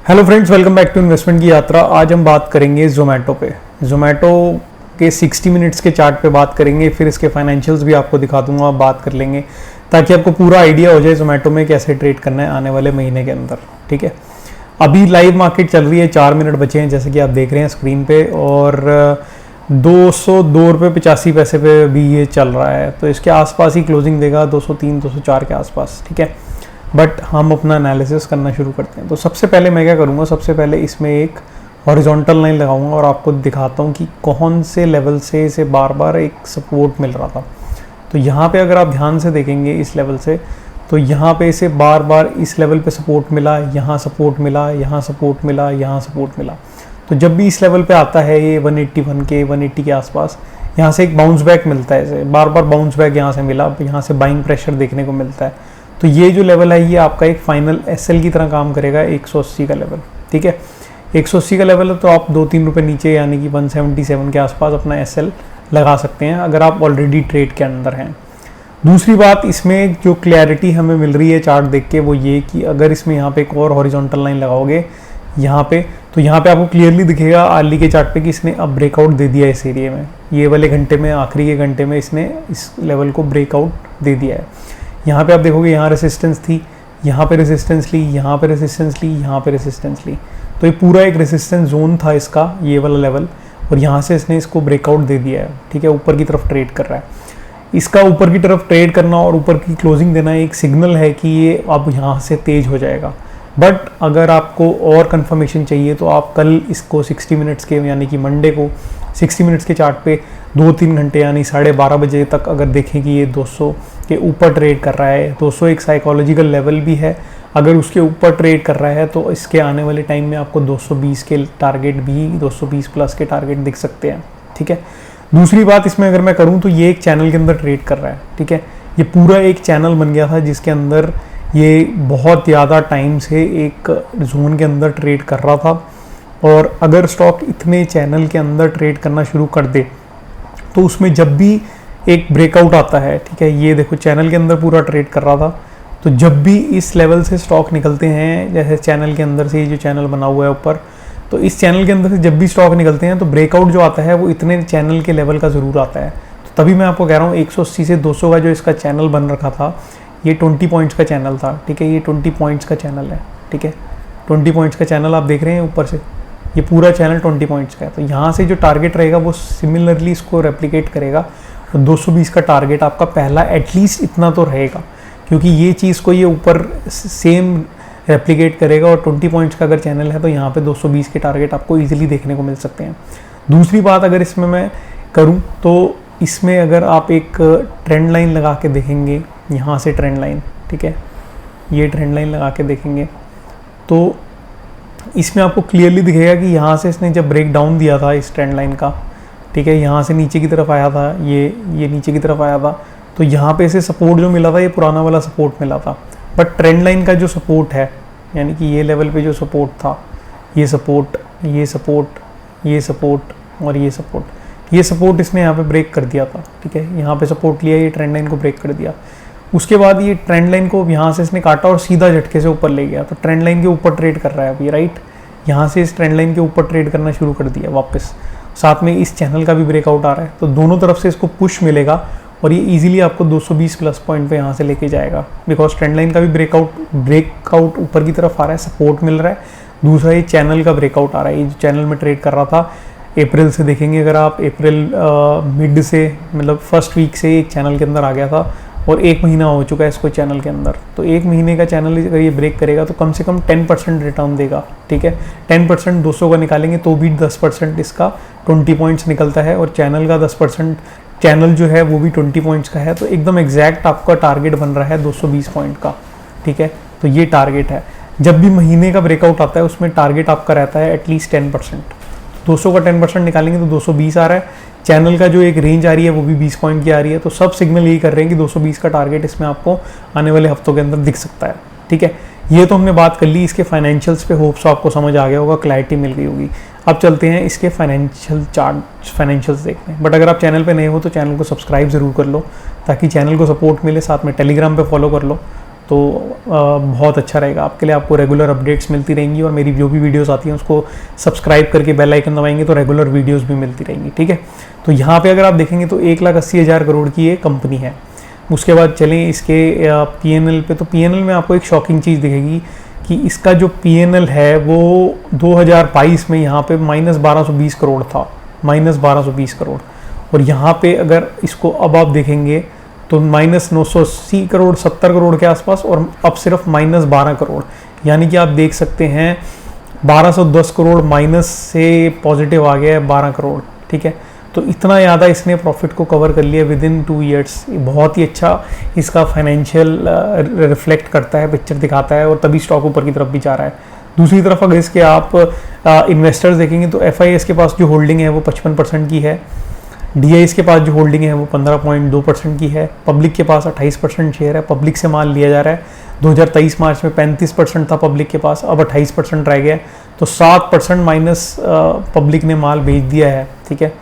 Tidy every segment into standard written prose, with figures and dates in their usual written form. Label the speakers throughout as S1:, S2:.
S1: Hello friends, welcome back to investment की यात्रा। आज हम बात करेंगे जोमेटो पे। जोमेटो के 60 मिनट्स के चार्ट पे बात करेंगे, फिर इसके फाइनेंशियल्स भी आपको दिखा दूंगा, बात कर लेंगे ताकि आपको पूरा आइडिया हो जाए जोमेटो में कैसे ट्रेड करना है आने वाले महीने के अंदर। ठीक है, अभी लाइव मार्केट चल रही है, 4 मिनट बचे हैं जैसे कि आप देख रहे हैं स्क्रीन पे, और 202 रुपये 85 पैसे पे भी ये चल रहा है। तो इसके आसपास ही क्लोजिंग देगा, 203 204 के आसपास। ठीक है, बट हम अपना एनालिसिस करना शुरू करते हैं। तो सबसे पहले मैं क्या करूँगा, सबसे पहले इसमें एक हॉरिजॉन्टल लाइन लगाऊंगा और आपको दिखाता हूँ कि कौन से लेवल से इसे बार बार एक सपोर्ट मिल रहा था। तो यहाँ पे अगर आप ध्यान से देखेंगे इस लेवल से, तो यहाँ पे इसे बार बार इस लेवल पे सपोर्ट मिला, यहाँ सपोर्ट मिला, यहाँ सपोर्ट मिला, यहाँ सपोर्ट मिला। तो जब भी इस लेवल पे आता है ये 181 के 180 के आसपास, यहाँ से एक बाउंस बैक मिलता है, इसे बार बार बाउंस बैक यहाँ से मिला, यहाँ से बाइंग प्रेशर देखने को मिलता है। तो ये जो लेवल है ये आपका एक फाइनल एसएल की तरह काम करेगा, 180 का लेवल। ठीक है, 180 का लेवल है, तो आप 2-3 रुपये नीचे यानी कि 177 के आसपास अपना एसएल लगा सकते हैं अगर आप ऑलरेडी ट्रेड के अंदर हैं। दूसरी बात, इसमें जो क्लैरिटी हमें मिल रही है चार्ट देख के वो ये कि अगर इसमें यहाँ पे एक और हॉरिजॉन्टल लाइन लगाओगे यहाँ पे, तो यहाँ पे आपको क्लियरली दिखेगा आर्ली के चार्ट पे कि इसने अब ब्रेकआउट दे दिया इस एरिया में। ये वाले घंटे में, आखिरी के घंटे में इसने इस लेवल को ब्रेकआउट दे दिया है। यहाँ पे आप देखोगे यहाँ रेसिस्टेंस थी, यहाँ पे रेसिस्टेंस ली, यहाँ पे रेसिस्टेंस ली, यहाँ पे रेसिस्टेंस ली। तो ये पूरा एक रेसिस्टेंस जोन था इसका, ये वाला लेवल, और यहाँ से इसने इसको ब्रेकआउट दे दिया है। ठीक है, ऊपर की तरफ ट्रेड कर रहा है। इसका ऊपर की तरफ ट्रेड करना और ऊपर की क्लोजिंग देना एक सिग्नल है कि ये अब यहाँ से तेज हो जाएगा। बट अगर आपको और कंफर्मेशन चाहिए तो आप कल इसको 60 मिनट्स के यानी कि मंडे को 60 मिनट्स के चार्ट पे 2-3 घंटे यानी 12:30 बजे तक अगर देखें कि ये 200 के ऊपर ट्रेड कर रहा है। 200 एक साइकोलॉजिकल लेवल भी है, अगर उसके ऊपर ट्रेड कर रहा है तो इसके आने वाले टाइम में आपको 220 के टारगेट भी, 220 प्लस के टारगेट दिख सकते हैं। ठीक है, दूसरी बात इसमें अगर मैं करूँ तो ये एक चैनल के अंदर ट्रेड कर रहा है। ठीक है, ये पूरा एक चैनल बन गया था जिसके अंदर ये बहुत ज़्यादा टाइम से एक जोन के अंदर ट्रेड कर रहा था, और अगर स्टॉक इतने चैनल के अंदर ट्रेड करना शुरू कर दे तो उसमें जब भी एक ब्रेकआउट आता है, ठीक है, ये देखो चैनल के अंदर पूरा ट्रेड कर रहा था, तो जब भी इस लेवल से स्टॉक निकलते हैं, जैसे चैनल के अंदर से ये जो चैनल बना हुआ है ऊपर, तो इस चैनल के अंदर से जब भी स्टॉक निकलते हैं तो ब्रेकआउट जो आता है वो इतने चैनल के लेवल का ज़रूर आता है। तो तभी मैं आपको कह रहा हूँ 180 से 200 का जो इसका चैनल बन रखा था, ये 20 पॉइंट्स का चैनल था। ठीक है, ये 20 पॉइंट्स का चैनल है। ठीक है, 20 पॉइंट्स का चैनल आप देख रहे हैं ऊपर से, ये पूरा चैनल 20 पॉइंट्स का है। तो यहाँ से जो टारगेट रहेगा वो सिमिलरली इसको रेप्लिकेट करेगा, और 220 का टारगेट आपका पहला एटलीस्ट इतना तो रहेगा, क्योंकि ये चीज़ को ये ऊपर सेम रेप्लिकेट करेगा, और 20 पॉइंट्स का अगर चैनल है तो यहाँ पे 220 के टारगेट आपको ईजिली देखने को मिल सकते हैं। दूसरी बात अगर इसमें मैं करूँ तो इसमें अगर आप एक ट्रेंड लाइन लगा के देखेंगे, यहाँ से ट्रेंड लाइन, ठीक है, ये ट्रेंड लाइन लगा के देखेंगे तो इसमें आपको क्लियरली दिखेगा कि यहाँ से इसने जब ब्रेक डाउन दिया था इस ट्रेंड लाइन का, ठीक है, यहाँ से नीचे की तरफ आया था, ये नीचे की तरफ आया था, तो यहाँ पे इसे सपोर्ट जो मिला था ये पुराना वाला सपोर्ट मिला था। बट ट्रेंड लाइन का जो सपोर्ट है, यानी कि ये लेवल पे जो सपोर्ट था, ये सपोर्ट, ये सपोर्ट, ये सपोर्ट और ये सपोर्ट इसने यहाँ पे ब्रेक कर दिया था। ठीक है, यहाँ पे सपोर्ट लिया, ये ट्रेंड लाइन को ब्रेक कर दिया। उसके बाद ये ट्रेंड लाइन को यहाँ से इसने काटा और सीधा झटके से ऊपर ले गया, तो ट्रेंड लाइन के ऊपर ट्रेड कर रहा है अभी, राइट। यहाँ से इस ट्रेंड लाइन के ऊपर ट्रेड करना शुरू कर दिया वापस, साथ में इस चैनल का भी ब्रेकआउट आ रहा है, तो दोनों तरफ से इसको पुश मिलेगा और ये इजीली आपको 220 प्लस पॉइंट पे यहाँ से लेके जाएगा, बिकॉज ट्रेंड लाइन का भी ब्रेकआउट ऊपर की तरफ आ रहा है, सपोर्ट मिल रहा है। दूसरा ये चैनल का ब्रेकआउट आ रहा है, ये जो चैनल में ट्रेड कर रहा था अप्रैल से देखेंगे अगर आप, अप्रैल मिड से मतलब फर्स्ट वीक से एक चैनल के अंदर आ गया था, और 1 महीना हो चुका है इसको चैनल के अंदर। तो 1 महीने का चैनल अगर ये ब्रेक करेगा तो कम से कम 10% रिटर्न देगा। ठीक है, 10% 200 का निकालेंगे तो भी 10% इसका 20 पॉइंट्स निकलता है, और चैनल का 10% चैनल जो है वो भी 20 पॉइंट्स का है, तो एकदम एग्जैक्ट आपका टारगेट बन रहा है 220 पॉइंट का। ठीक है, तो ये टारगेट है। जब भी महीने का ब्रेकआउट आता है उसमें टारगेट आपका रहता है एटलीस्ट 10%। 200 का 10% निकालेंगे तो 220 आ रहा है, चैनल का जो एक रेंज आ रही है वो भी 20 पॉइंट की आ रही है, तो सब सिग्नल यही कर रहे हैं कि 220 का टारगेट इसमें आपको आने वाले हफ्तों के अंदर दिख सकता है। ठीक है, ये तो हमने बात कर ली इसके फाइनेंशियल्स पे, होप्स आपको समझ आ गया होगा, क्लैरिटी मिल गई होगी। अब चलते हैं इसके फाइनेंशियल्स देखते हैं। बट अगर आप चैनल पे नए हो तो चैनल को सब्सक्राइब ज़रूर कर लो ताकि चैनल को सपोर्ट मिले, साथ में टेलीग्राम पे फॉलो कर लो, तो बहुत अच्छा रहेगा आपके लिए। आपको रेगुलर अपडेट्स मिलती रहेंगी और मेरी जो भी वीडियोस आती हैं उसको सब्सक्राइब करके बेल आइकन दबाएंगे तो रेगुलर वीडियोस भी मिलती रहेंगी, ठीक है। तो यहाँ पे अगर आप देखेंगे तो 1,80,000 करोड़ की ये कंपनी है। उसके बाद चलें इसके पीएनएल पे, तो पीएनएल में आपको एक शॉकिंग चीज़ दिखेगी कि इसका जो पीएनएल है वो 2022 में यहाँ पे -1220 करोड़ था, -1220 करोड़। और यहाँ पे अगर इसको अब आप देखेंगे तो -980 करोड़, 70 करोड़ के आसपास, और अब सिर्फ -12 करोड़। यानी कि आप देख सकते हैं 1210 करोड़ माइनस से पॉजिटिव आ गया है 12 करोड़, ठीक है। तो इतना ज़्यादा इसने प्रॉफिट को कवर कर लिया विद इन 2 ईयर्स। बहुत ही अच्छा इसका फाइनेंशियल रिफ्लेक्ट करता है, पिक्चर दिखाता है, और तभी स्टॉक ऊपर की तरफ भी जा रहा है। दूसरी तरफ अगर इसके आप इन्वेस्टर्स देखेंगे तो FIS के पास जो होल्डिंग है वो 55% की है, DIS के पास जो होल्डिंग है वो 15.2% की है, पब्लिक के पास 28% शेयर है, पब्लिक से माल लिया जा रहा है। 2023 मार्च में 35% था पब्लिक के पास, अब 28% रह गया, तो 7% माइनस पब्लिक ने माल बेच दिया है, ठीक है।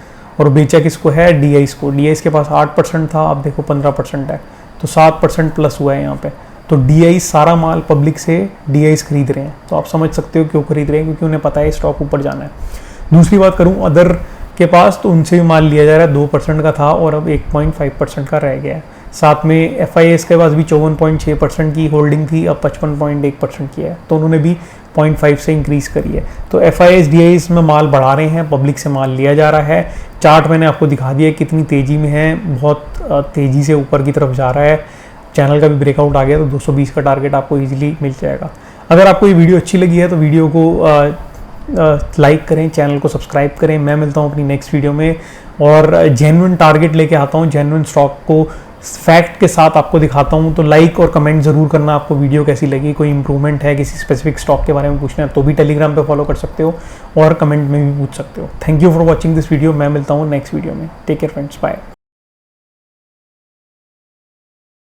S1: और बेचा किसको है? DIS को। DIS के पास 8% था, अब देखो 15% है, तो 7% प्लस हुआ है यहाँ पे। तो DIS सारा माल पब्लिक से DIS खरीद रहे हैं, तो आप समझ सकते हो क्यों खरीद रहे हैं, क्योंकि उन्हें पता है स्टॉक ऊपर जाना है। दूसरी बात करूँ अदर के पास, तो उनसे भी माल लिया जा रहा है, 2% का था और अब 1.5% का रह गया है। साथ में FIS के पास भी 54.6% की होल्डिंग थी, अब 55.1% की है, तो उन्होंने भी 0.5 से इंक्रीज़ करी है। तो FIS DIS में माल बढ़ा रहे हैं, पब्लिक से माल लिया जा रहा है। चार्ट मैंने आपको दिखा दिया कितनी तेज़ी में है, बहुत तेज़ी से ऊपर की तरफ जा रहा है। चैनल का भी ब्रेकआउट आ गया, तो 220 का टारगेट आपको ईजिली मिल जाएगा। अगर आपको ये वीडियो अच्छी लगी है तो वीडियो को लाइक करें, चैनल को सब्सक्राइब करें। मैं मिलता हूँ अपनी नेक्स्ट वीडियो में और जेन्युइन टारगेट लेके आता हूँ, जेन्युइन स्टॉक को फैक्ट के साथ आपको दिखाता हूँ। तो लाइक और कमेंट ज़रूर करना आपको वीडियो कैसी लगी, कोई इंप्रूवमेंट है, किसी स्पेसिफिक स्टॉक के बारे में पूछना है तो भी टेलीग्राम पे फॉलो कर सकते हो और कमेंट में भी पूछ सकते हो। Thank you for watching this video. मैं मिलता हूँ नेक्स्ट वीडियो में। Take care friends, bye.